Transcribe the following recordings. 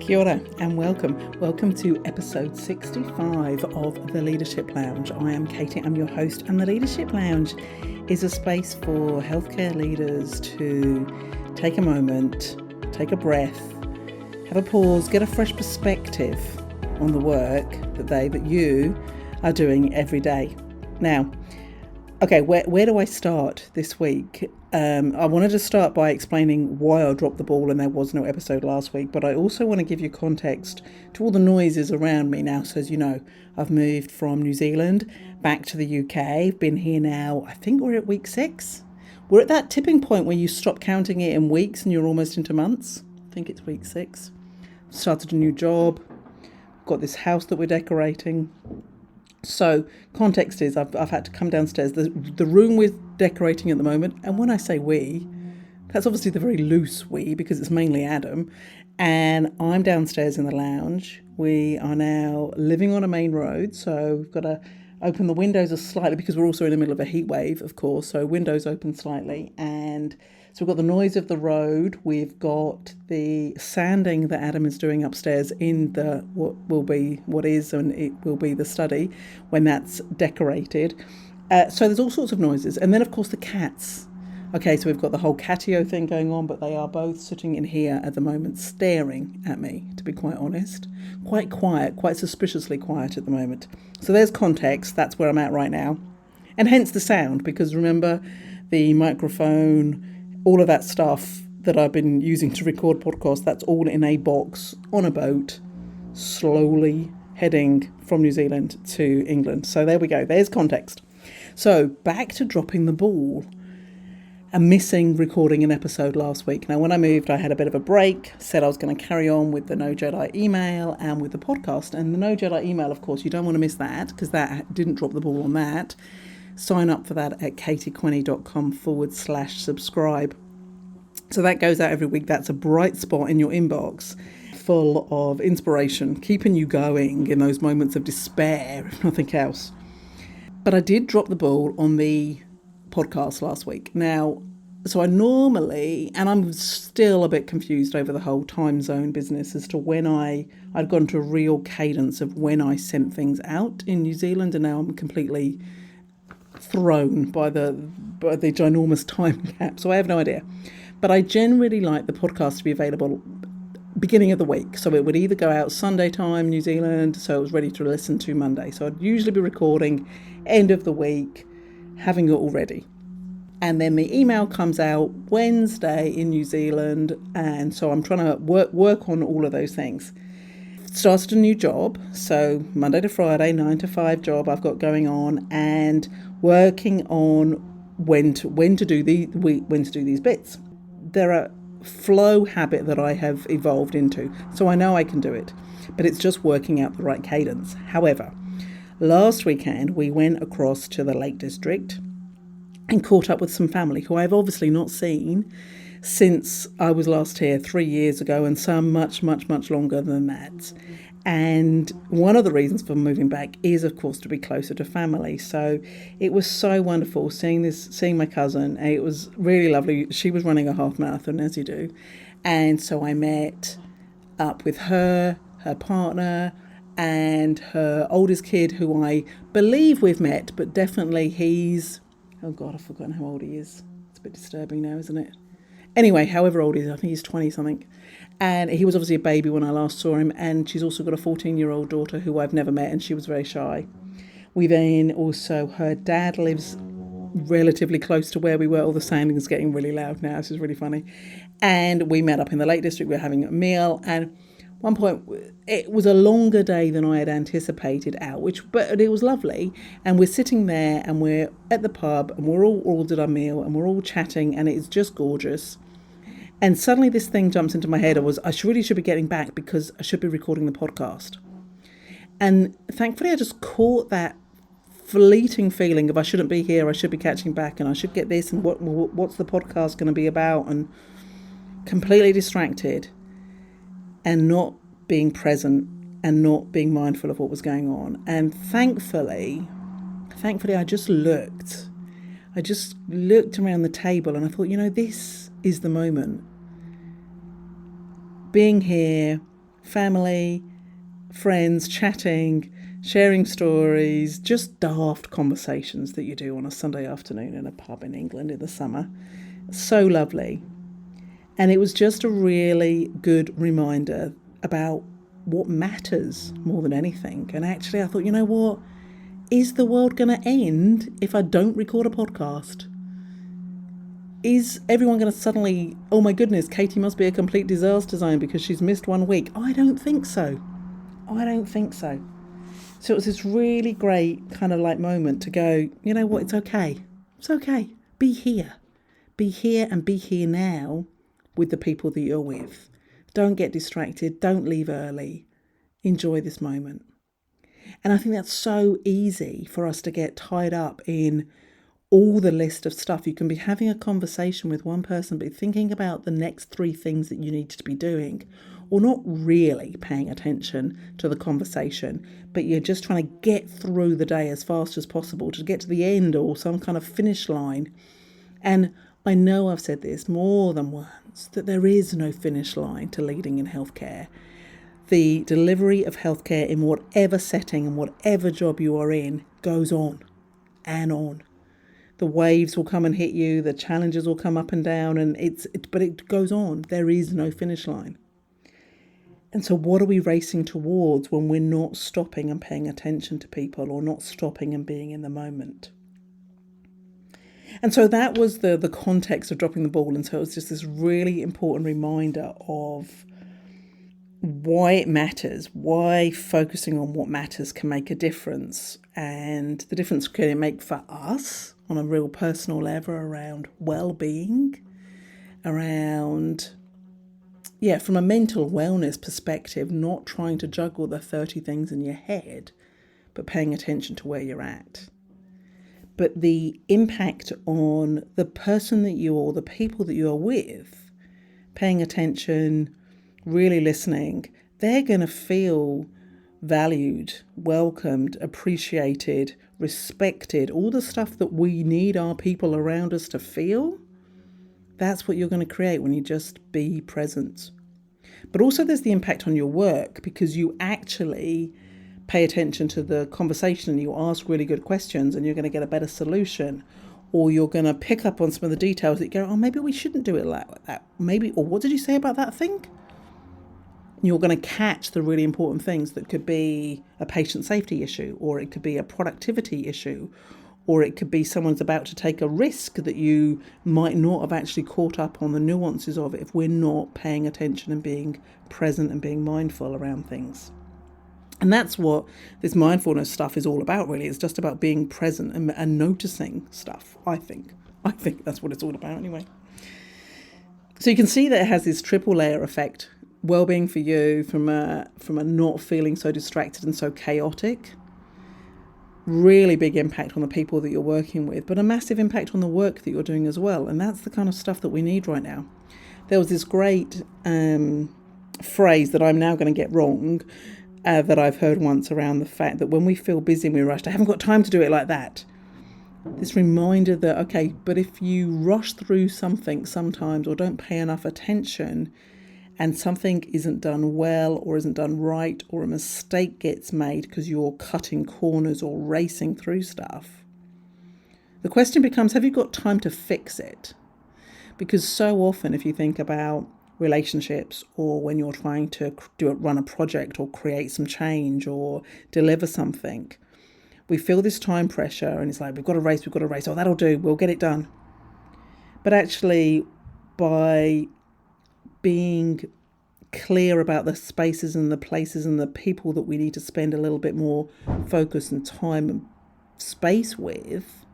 Kia ora and welcome. Welcome to episode 65 of The Leadership Lounge. I am Katie, I'm your host, and The Leadership Lounge is a space for healthcare leaders to take a moment, take a breath, have a pause, get a fresh perspective on the work that you are doing every day. Now, okay, where do I start this week? I wanted to start by explaining why I dropped the ball and there was no episode last week, but I also want to give you context to all the noises around me now. So as you know, I've moved from New Zealand back to the UK. I've been here now, I think we're at week 6. We're at that tipping point where you stop counting it in weeks and you're almost into months. I think it's week 6. Started a new job, got this house that we're decorating. So context is I've had to come downstairs. The room we're decorating at the moment, and when I say we, that's obviously the very loose we because it's mainly Adam, and I'm downstairs in the lounge. We are now living on a main road, so we've got to open the windows slightly because we're also in the middle of a heat wave, of course, so windows open slightly, and so we've got the noise of the road, we've got the sanding that Adam is doing upstairs in the what is and it will be the study when that's decorated. So there's all sorts of noises. And then, of course, the cats. Okay, so we've got the whole catio thing going on, but they are both sitting in here at the moment staring at me, to be quite honest. Quite quiet, quite suspiciously quiet at the moment. So there's context. That's where I'm at right now. And hence the sound, because remember, the microphone, all of that stuff that I've been using to record podcasts, that's all in a box on a boat, slowly heading from New Zealand to England. So there we go. There's context. So back to dropping the ball and missing recording an episode last week. Now, when I moved, I had a bit of a break, said I was going to carry on with the No Jedi email and with the podcast. And the No Jedi email, of course, you don't want to miss that because that didn't drop the ball on that. Sign up for that at katiequenny.com/subscribe. So that goes out every week. That's a bright spot in your inbox full of inspiration, keeping you going in those moments of despair, if nothing else. But I did drop the ball on the podcast last week. Now, so I normally, and I'm still a bit confused over the whole time zone business as to when I'd gone to a real cadence of when I sent things out in New Zealand, and now I'm completely thrown by the ginormous time gap. So I have no idea. But I generally like the podcast to be available beginning of the week. So it would either go out Sunday time, New Zealand, so it was ready to listen to Monday. So I'd usually be recording end of the week, having it all ready. And then the email comes out Wednesday in New Zealand. And so I'm trying to work on all of those things. Started a new job. So Monday to Friday, 9 to 5 job I've got going on, and working on when to do these bits. They're a flow habit that I have evolved into, so I know I can do it, but it's just working out the right cadence. However, last weekend we went across to the Lake District and caught up with some family who I've obviously not seen since I was last here 3 years ago, and some much, much, much longer than that. And one of the reasons for moving back is, of course, to be closer to family. So it was so wonderful seeing my cousin. It was really lovely. She was running a half marathon, as you do. And so I met up with her partner, and her oldest kid, who I believe we've met, but definitely he's, oh God, I've forgotten how old he is. It's a bit disturbing now, isn't it? Anyway, however old he is, I think he's 20 something. And he was obviously a baby when I last saw him. And she's also got a 14-year-old daughter who I've never met, and she was very shy. We then also, her dad lives relatively close to where we were. All the sounding is getting really loud now. This is really funny. And we met up in the Lake District. We were having a meal. And at one point, it was a longer day than I had anticipated out, but it was lovely. And we're sitting there and we're at the pub and we're all ordered our meal and we're all chatting, and it's just gorgeous. And suddenly this thing jumps into my head. I really should be getting back because I should be recording the podcast. And thankfully I just caught that fleeting feeling of I shouldn't be here, I should be catching back, and I should get this, and what's the podcast going to be about, and completely distracted and not being present and not being mindful of what was going on. And thankfully I just looked around the table and I thought, this is the moment. Being here, family, friends, chatting, sharing stories, just daft conversations that you do on a Sunday afternoon in a pub in England in the summer. So lovely. And it was just a really good reminder about what matters more than anything. And actually I thought, you know what? Is the world going to end if I don't record a podcast? Is everyone going to suddenly, oh my goodness, Katie must be a complete disaster zone because she's missed 1 week? I don't think so. I don't think so. So it was this really great kind of like moment to go, you know what, it's okay. It's okay. Be here. Be here and be here now with the people that you're with. Don't get distracted. Don't leave early. Enjoy this moment. And I think that's so easy for us to get tied up in all the list of stuff. You can be having a conversation with one person, but thinking about the next 3 things that you need to be doing, or not really paying attention to the conversation, but you're just trying to get through the day as fast as possible to get to the end or some kind of finish line. And I know I've said this more than once, that there is no finish line to leading in healthcare. The delivery of healthcare in whatever setting and whatever job you are in goes on and on. The waves will come and hit you, the challenges will come up and down, but it goes on. There is no finish line. And so what are we racing towards when we're not stopping and paying attention to people or not stopping and being in the moment? And so that was the context of dropping the ball. And so it was just this really important reminder of why it matters, why focusing on what matters can make a difference, and the difference can it make for us on a real personal level around well-being, around, from a mental wellness perspective, not trying to juggle the 30 things in your head, but paying attention to where you're at. But the impact on the person that you are, the people that you are with, paying attention, really listening, they're going to feel valued, welcomed, appreciated, respected, all the stuff that we need our people around us to feel. That's what you're going to create when you just be present. But also there's the impact on your work, because you actually pay attention to the conversation and you ask really good questions and you're going to get a better solution, or you're going to pick up on some of the details that you go, oh, maybe we shouldn't do it like that. Maybe, or what did you say about that thing? You're going to catch the really important things that could be a patient safety issue, or it could be a productivity issue, or it could be someone's about to take a risk that you might not have actually caught up on the nuances of it if we're not paying attention and being present and being mindful around things. And that's what this mindfulness stuff is all about, really. It's just about being present and noticing stuff, I think. I think that's what it's all about anyway. So you can see that it has this triple layer effect. Well-being for you from a not feeling so distracted and so chaotic. Really big impact on the people that you're working with, but a massive impact on the work that you're doing as well. And that's the kind of stuff that we need right now. There was this great phrase that I'm now going to get wrong, that I've heard once around the fact that when we feel busy and we're rushed, I haven't got time to do it like that. This reminder that, okay, but if you rush through something sometimes or don't pay enough attention, and something isn't done well or isn't done right, or a mistake gets made because you're cutting corners or racing through stuff, the question becomes, have you got time to fix it? Because so often, if you think about relationships, or when you're trying to run a project or create some change or deliver something, we feel this time pressure and it's like, we've got to race. Oh, that'll do. We'll get it done. But actually, by being clear about the spaces and the places and the people that we need to spend a little bit more focus and time and space with,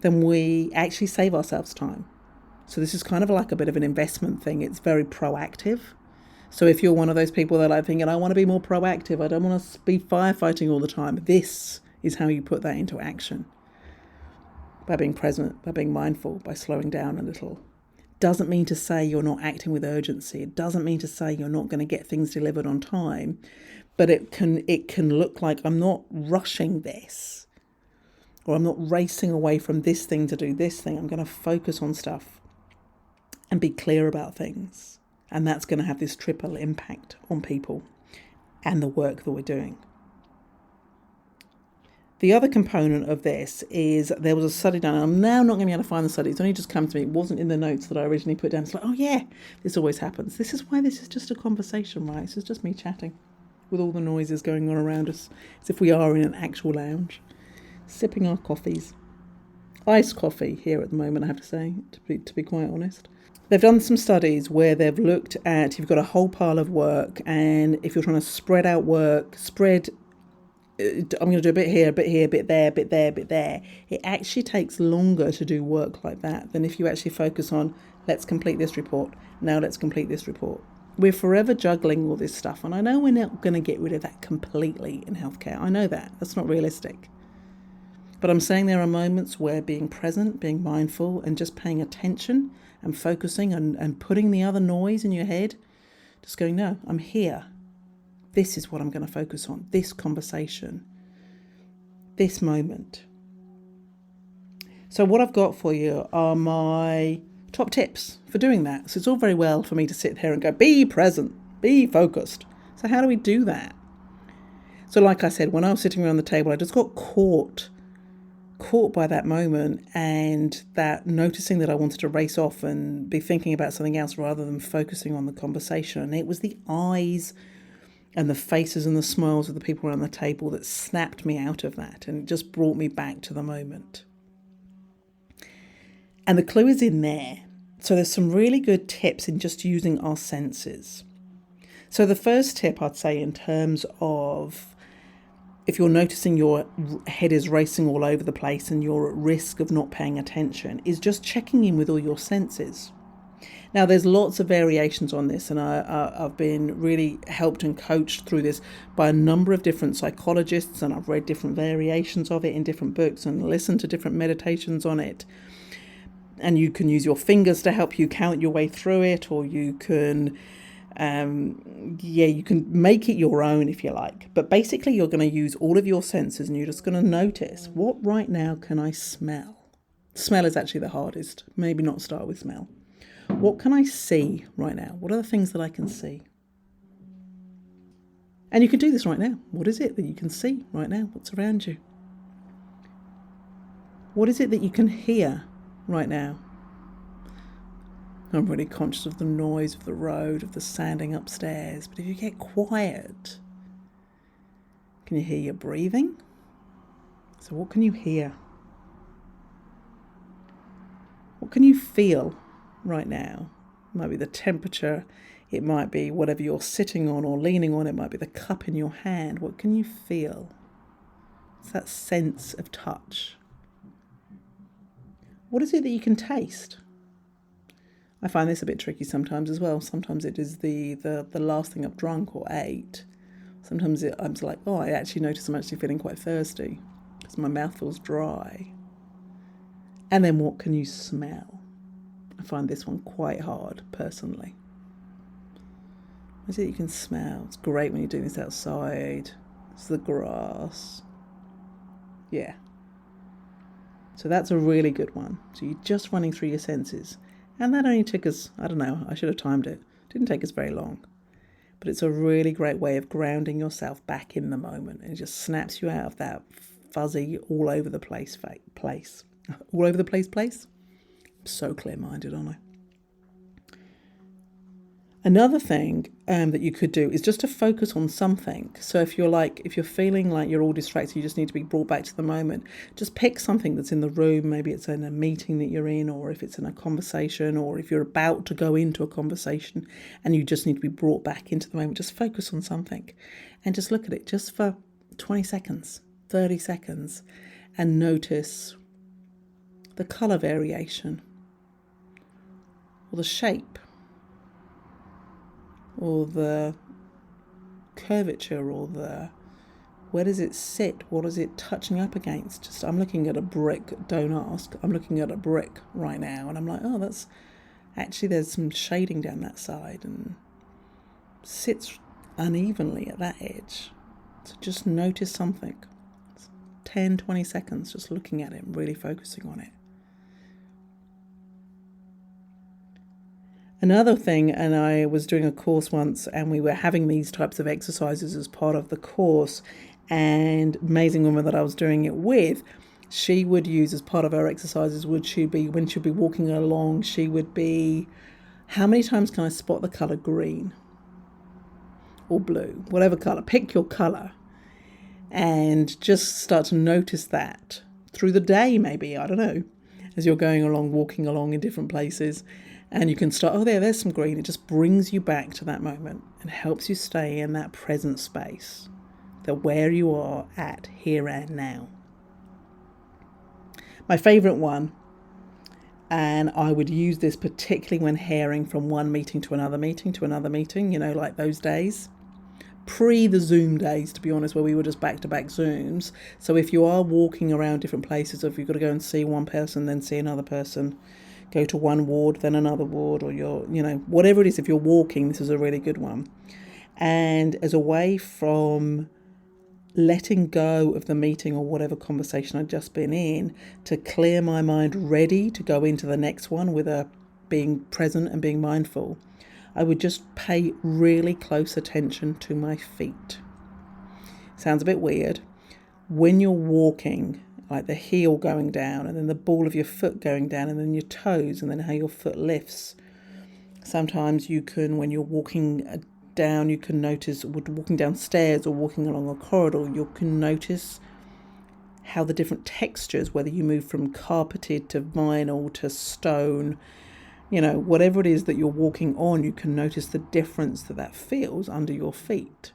then we actually save ourselves time. So this is kind of like a bit of an investment thing. It's very proactive. So if you're one of those people that are thinking, I want to be more proactive, I don't want to be firefighting all the time, this is how you put that into action. By being present, by being mindful, by slowing down a little. Doesn't mean to say you're not acting with urgency. It doesn't mean to say you're not going to get things delivered on time. But it can look like, I'm not rushing this, or I'm not racing away from this thing to do this thing. I'm going to focus on stuff and be clear about things And that's going to have this triple impact on people and the work that we're doing. The other component of this is there was a study done, and I'm now not going to be able to find the study. It's only just come to me. It wasn't in the notes that I originally put down. It's like, oh yeah, this always happens. This is why this is just a conversation, right? This is just me chatting with all the noises going on around us, as if we are in an actual lounge, sipping our coffees. Iced coffee here at the moment, I have to say, to be quite honest. They've done some studies where they've looked at, you've got a whole pile of work, and if you're trying to spread out work, I'm going to do a bit here, a bit here, a bit there, a bit there, a bit there. It actually takes longer to do work like that than if you actually focus on, let's complete this report. Now let's complete this report. We're forever juggling all this stuff. And I know we're not going to get rid of that completely in healthcare. I know that. That's not realistic. But I'm saying there are moments where being present, being mindful, and just paying attention and focusing and putting the other noise in your head, just going, no, I'm here. This is what I'm going to focus on, this conversation, this moment. So what I've got for you are my top tips for doing that. So it's all very well for me to sit here and go, be present, be focused. So how do we do that? So like I said, when I was sitting around the table, I just got caught by that moment and that noticing that I wanted to race off and be thinking about something else rather than focusing on the conversation. And it was the eyes and the faces and the smiles of the people around the table that snapped me out of that, and it just brought me back to the moment. And the clue is in there. So there's some really good tips in just using our senses. So the first tip I'd say, in terms of if you're noticing your head is racing all over the place and you're at risk of not paying attention, is just checking in with all your senses. Now, there's lots of variations on this, and I've been really helped and coached through this by a number of different psychologists, and I've read different variations of it in different books and listened to different meditations on it. And you can use your fingers to help you count your way through it, or you can, you can make it your own if you like. But basically, you're going to use all of your senses, and you're just going to notice, what right now can I smell? Smell is actually the hardest. Maybe not start with smell. What can I see right now? What are the things that I can see? And you can do this right now. What is it that you can see right now? What's around you? What is it that you can hear right now? I'm really conscious of the noise of the road, of the sounding upstairs. But if you get quiet, can you hear your breathing? So what can you hear? What can you feel right now? It might be the temperature, it might be whatever you're sitting on or leaning on, it might be the cup in your hand. What can you feel? It's that sense of touch. What is it that you can taste? I find this a bit tricky sometimes as well. Sometimes it is the last thing I've drunk or ate. Sometimes I'm like, oh, I actually notice I'm actually feeling quite thirsty because my mouth feels dry. And then what can you smell? I find this one quite hard, personally. What is it you can smell? It's great when you're doing this outside. It's the grass. Yeah. So that's a really good one. So you're just running through your senses. And that only took us, I don't know, I should have timed it. Didn't take us very long. But it's a really great way of grounding yourself back in the moment. And it just snaps you out of that fuzzy, all over the place. All over the place? I'm so clear-minded, aren't I? Another thing that you could do is just to focus on something. So if you're feeling like you're all distracted, you just need to be brought back to the moment, just pick something that's in the room. Maybe it's in a meeting that you're in, or if it's in a conversation, or if you're about to go into a conversation and you just need to be brought back into the moment, just focus on something and just look at it just for 20 seconds, 30 seconds, and notice the colour variation, or the shape, or the curvature, or where does it sit? What is it touching up against? Just, I'm looking at a brick, don't ask. I'm looking at a brick right now, and I'm like, oh, that's actually, there's some shading down that side and sits unevenly at that edge. So just notice something. 10, 20 seconds just looking at it and really focusing on it. Another thing, and I was doing a course once and we were having these types of exercises as part of the course, and amazing woman that I was doing it with, she would use as part of her exercises, when she'd be walking along, she would be, how many times can I spot the colour green or blue, whatever colour, pick your colour, and just start to notice that through the day, maybe, I don't know, as you're going along, walking along in different places. And you can start, there's some green. It just brings you back to that moment and helps you stay in that present space, that where you are at here and now. My favourite one, and I would use this particularly when herring from one meeting to another meeting, like those days. Pre the Zoom days, to be honest, where we were just back-to-back Zooms. So if you are walking around different places, or if you've got to go and see one person, then see another person, go to one ward, then another ward, or whatever it is, if you're walking, this is a really good one. And as a way from letting go of the meeting or whatever conversation I'd just been in, to clear my mind ready to go into the next one with being present and being mindful, I would just pay really close attention to my feet. Sounds a bit weird. When you're walking, like the heel going down and then the ball of your foot going down and then your toes and then how your foot lifts. Sometimes you can, when you're walking down, you can notice, walking downstairs or walking along a corridor, you can notice how the different textures, whether you move from carpeted to vinyl to stone, whatever it is that you're walking on, you can notice the difference that feels under your feet.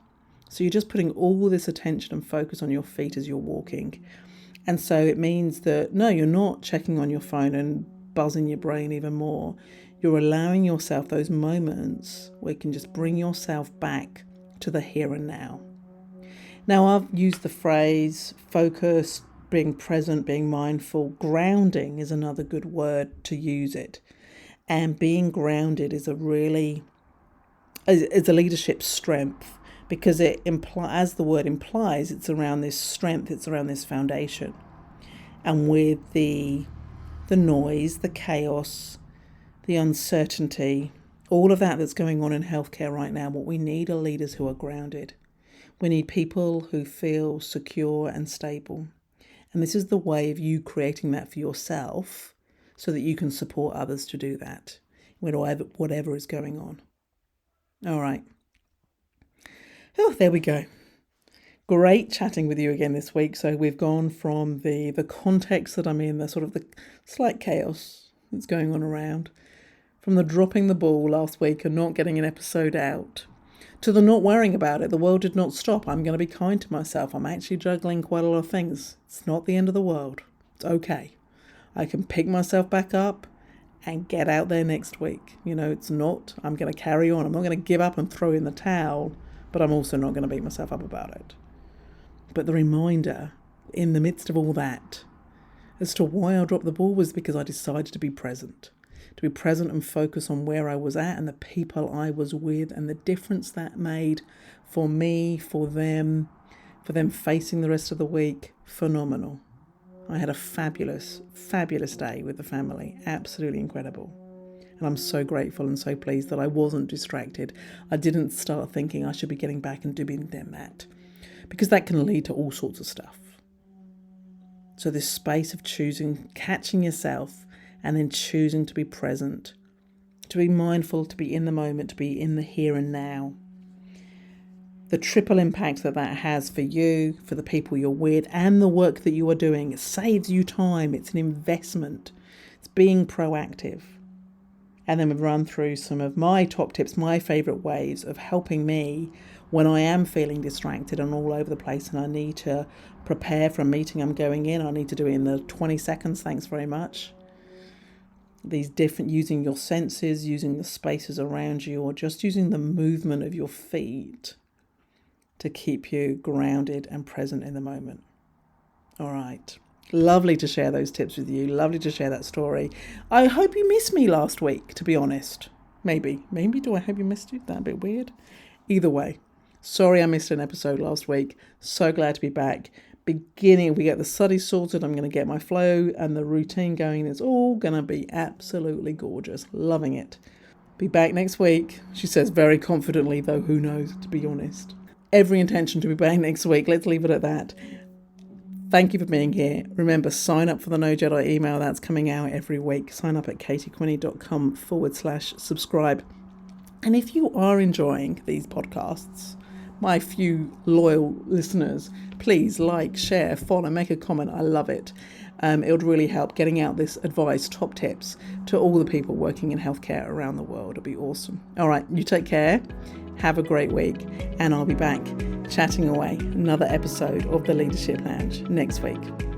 So you're just putting all this attention and focus on your feet as you're walking. And so it means that, no, you're not checking on your phone and buzzing your brain even more. You're allowing yourself those moments where you can just bring yourself back to the here and now. Now, I've used the phrase focus, being present, being mindful. Grounding is another good word to use it. And being grounded is a leadership strength, because as the word implies, it's around this strength, it's around this foundation. And with the noise, the chaos, the uncertainty, all of that's going on in healthcare right now, what we need are leaders who are grounded. We need people who feel secure and stable. And this is the way of you creating that for yourself so that you can support others to do that, whatever is going on. All right. Oh, there we go. Great chatting with you again this week. So we've gone from the context that I'm in, the sort of the slight chaos that's going on around, from the dropping the ball last week and not getting an episode out, to the not worrying about it. The world did not stop. I'm going to be kind to myself. I'm actually juggling quite a lot of things. It's not the end of the world. It's okay. I can pick myself back up and get out there next week. It's not, I'm going to carry on. I'm not going to give up and throw in the towel, but I'm also not going to beat myself up about it. But the reminder in the midst of all that as to why I dropped the ball was because I decided to be present and focus on where I was at and the people I was with and the difference that made for me, for them facing the rest of the week. Phenomenal. I had a fabulous, fabulous day with the family. Absolutely incredible. And I'm so grateful and so pleased that I wasn't distracted. I didn't start thinking I should be getting back and doing them that, because that can lead to all sorts of stuff. So this space of choosing, catching yourself and then choosing to be present, to be mindful, to be in the moment, to be in the here and now. The triple impact that has for you, for the people you're with, and the work that you are doing. It saves you time. It's an investment. It's being proactive. And then we've run through some of my top tips, my favourite ways of helping me when I am feeling distracted and all over the place and I need to prepare for a meeting I'm going in. I need to do it in the 20 seconds. Thanks very much. These different, using your senses, using the spaces around you, or just using the movement of your feet to keep you grounded and present in the moment. All right. Lovely to share those tips with you. Lovely to share that story. I hope you missed me last week, to be honest. Maybe do I hope you missed you? That a bit weird. Either way, sorry I missed an episode last week. So glad to be back. We get the study sorted. I'm going to get my flow and the routine going. It's all going to be absolutely gorgeous. Loving it. Be back next week. She says very confidently, though who knows, to be honest. Every intention to be back next week. Let's leave it at that. Thank you for being here. Remember, sign up for the No Jedi email. That's coming out every week. Sign up at katiequinney.com/subscribe. And if you are enjoying these podcasts, my few loyal listeners, please like, share, follow, make a comment. I love it. It would really help getting out this advice, top tips to all the people working in healthcare around the world. It'd be awesome. All right, you take care. Have a great week. And I'll be back chatting away another episode of the Leadership Lounge next week.